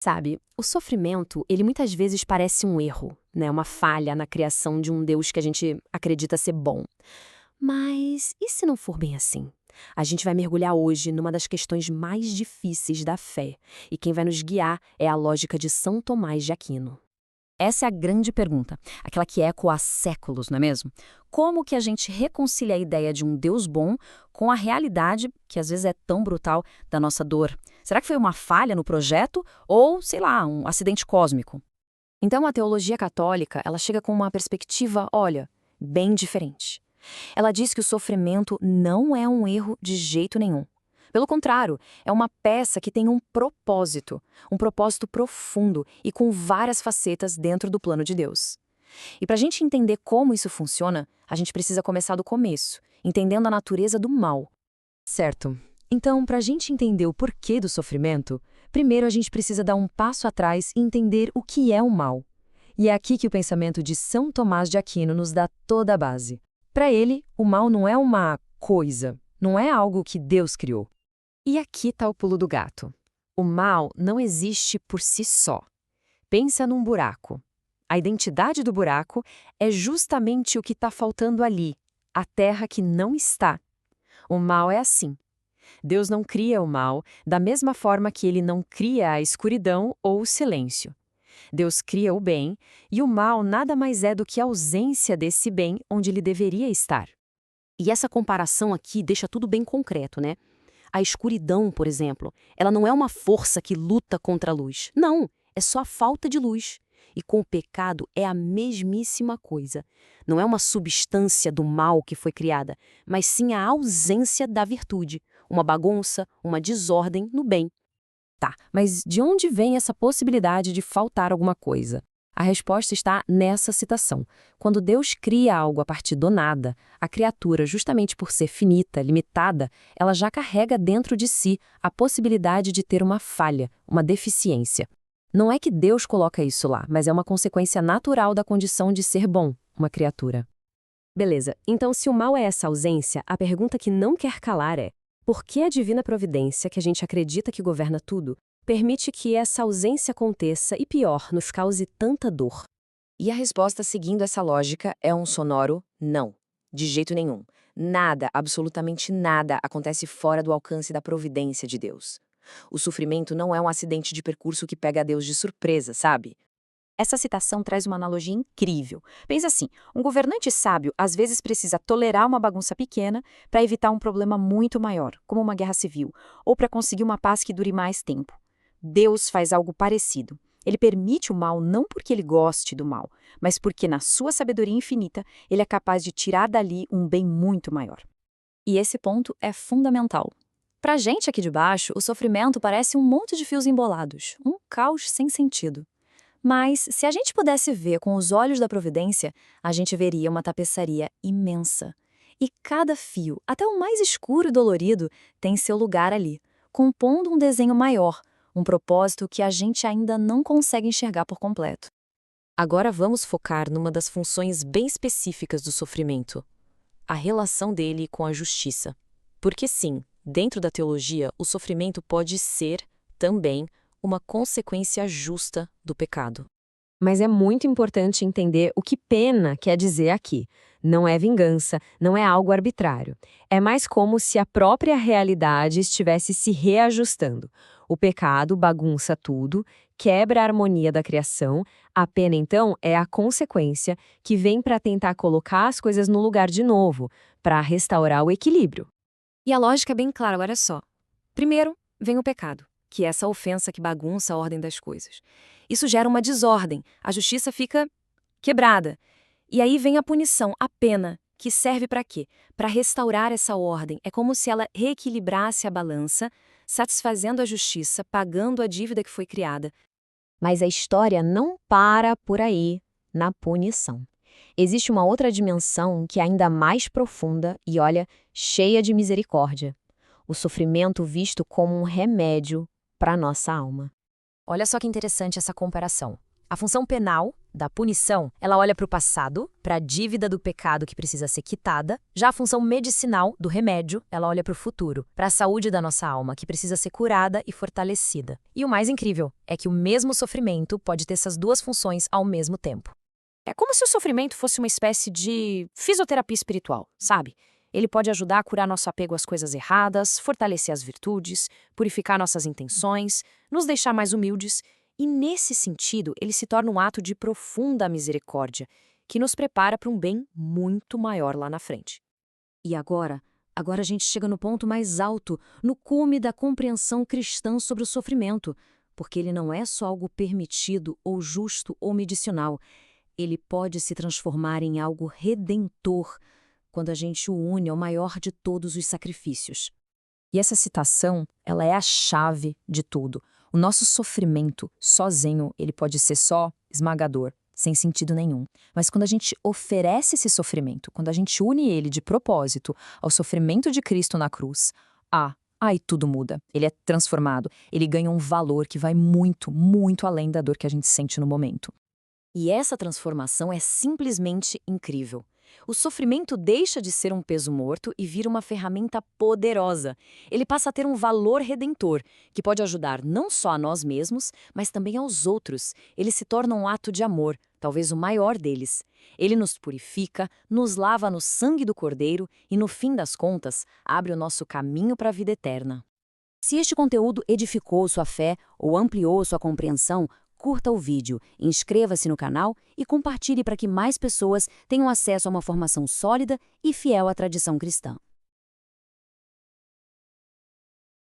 Sabe, o sofrimento, ele muitas vezes parece um erro, né? Uma falha na criação de um Deus que a gente acredita ser bom. Mas e se não for bem assim? A gente vai mergulhar hoje numa das questões mais difíceis da fé, e quem vai nos guiar é a lógica de São Tomás de Aquino. Essa é a grande pergunta, aquela que ecoa há séculos, não é mesmo? Como que a gente reconcilia a ideia de um Deus bom com a realidade, que às vezes é tão brutal, da nossa dor? Será que foi uma falha no projeto ou, sei lá, um acidente cósmico? Então a teologia católica, ela chega com uma perspectiva, olha, bem diferente. Ela diz que o sofrimento não é um erro de jeito nenhum. Pelo contrário, é uma peça que tem um propósito profundo e com várias facetas dentro do plano de Deus. E para a gente entender como isso funciona, a gente precisa começar do começo, entendendo a natureza do mal. Certo. Então, para a gente entender o porquê do sofrimento, primeiro a gente precisa dar um passo atrás e entender o que é o mal. E é aqui que o pensamento de São Tomás de Aquino nos dá toda a base. Para ele, o mal não é uma coisa, não é algo que Deus criou. E aqui está o pulo do gato. O mal não existe por si só. Pensa num buraco. A identidade do buraco é justamente o que está faltando ali, a terra que não está. O mal é assim. Deus não cria o mal da mesma forma que ele não cria a escuridão ou o silêncio. Deus cria o bem, e o mal nada mais é do que a ausência desse bem onde ele deveria estar. E essa comparação aqui deixa tudo bem concreto, né? A escuridão, por exemplo, ela não é uma força que luta contra a luz. Não, é só a falta de luz. E com o pecado é a mesmíssima coisa. Não é uma substância do mal que foi criada, mas sim a ausência da virtude, uma bagunça, uma desordem no bem. Tá, mas de onde vem essa possibilidade de faltar alguma coisa? A resposta está nessa citação. Quando Deus cria algo a partir do nada, a criatura, justamente por ser finita, limitada, ela já carrega dentro de si a possibilidade de ter uma falha, uma deficiência. Não é que Deus coloca isso lá, mas é uma consequência natural da condição de ser bom, uma criatura. Beleza, então se o mal é essa ausência, a pergunta que não quer calar é: por que a divina providência, que a gente acredita que governa tudo, permite que essa ausência aconteça e, pior, nos cause tanta dor? E a resposta seguindo essa lógica é um sonoro não. De jeito nenhum. Nada, absolutamente nada, acontece fora do alcance da providência de Deus. O sofrimento não é um acidente de percurso que pega Deus de surpresa, sabe? Essa citação traz uma analogia incrível. Pensa assim, um governante sábio às vezes precisa tolerar uma bagunça pequena para evitar um problema muito maior, como uma guerra civil, ou para conseguir uma paz que dure mais tempo. Deus faz algo parecido. Ele permite o mal não porque ele goste do mal, mas porque, na sua sabedoria infinita, ele é capaz de tirar dali um bem muito maior. E esse ponto é fundamental. Para a gente aqui de baixo, o sofrimento parece um monte de fios embolados, um caos sem sentido. Mas, se a gente pudesse ver com os olhos da providência, a gente veria uma tapeçaria imensa. E cada fio, até o mais escuro e dolorido, tem seu lugar ali, compondo um desenho maior, um propósito que a gente ainda não consegue enxergar por completo. Agora vamos focar numa das funções bem específicas do sofrimento: a relação dele com a justiça. Porque sim, dentro da teologia, o sofrimento pode ser, também, uma consequência justa do pecado. Mas é muito importante entender o que pena quer dizer aqui. Não é vingança, não é algo arbitrário. É mais como se a própria realidade estivesse se reajustando. O pecado bagunça tudo, quebra a harmonia da criação. A pena, então, é a consequência que vem para tentar colocar as coisas no lugar de novo, para restaurar o equilíbrio. E a lógica é bem clara, olha só. Primeiro, vem o pecado, que é essa ofensa que bagunça a ordem das coisas. Isso gera uma desordem, a justiça fica quebrada. E aí vem a punição, a pena, que serve para quê? Para restaurar essa ordem. É como se ela reequilibrasse a balança, satisfazendo a justiça, pagando a dívida que foi criada. Mas a história não para por aí, na punição. Existe uma outra dimensão que é ainda mais profunda e, olha, cheia de misericórdia. O sofrimento visto como um remédio para a nossa alma. Olha só que interessante essa comparação. A função penal, da punição, ela olha para o passado, para a dívida do pecado que precisa ser quitada. Já a função medicinal, do remédio, ela olha para o futuro, para a saúde da nossa alma, que precisa ser curada e fortalecida. E o mais incrível é que o mesmo sofrimento pode ter essas duas funções ao mesmo tempo. É como se o sofrimento fosse uma espécie de fisioterapia espiritual, sabe? Ele pode ajudar a curar nosso apego às coisas erradas, fortalecer as virtudes, purificar nossas intenções, nos deixar mais humildes. E, nesse sentido, ele se torna um ato de profunda misericórdia, que nos prepara para um bem muito maior lá na frente. E agora a gente chega no ponto mais alto, no cume da compreensão cristã sobre o sofrimento, porque ele não é só algo permitido ou justo ou medicinal. Ele pode se transformar em algo redentor quando a gente o une ao maior de todos os sacrifícios. E essa citação, ela é a chave de tudo. O nosso sofrimento, sozinho, ele pode ser só esmagador, sem sentido nenhum. Mas quando a gente oferece esse sofrimento, quando a gente une ele de propósito ao sofrimento de Cristo na cruz, aí tudo muda. Ele é transformado, ele ganha um valor que vai muito, muito além da dor que a gente sente no momento. E essa transformação é simplesmente incrível. O sofrimento deixa de ser um peso morto e vira uma ferramenta poderosa. Ele passa a ter um valor redentor, que pode ajudar não só a nós mesmos, mas também aos outros. Ele se torna um ato de amor, talvez o maior deles. Ele nos purifica, nos lava no sangue do Cordeiro e, no fim das contas, abre o nosso caminho para a vida eterna. Se este conteúdo edificou sua fé ou ampliou sua compreensão, curta o vídeo, inscreva-se no canal e compartilhe para que mais pessoas tenham acesso a uma formação sólida e fiel à tradição cristã.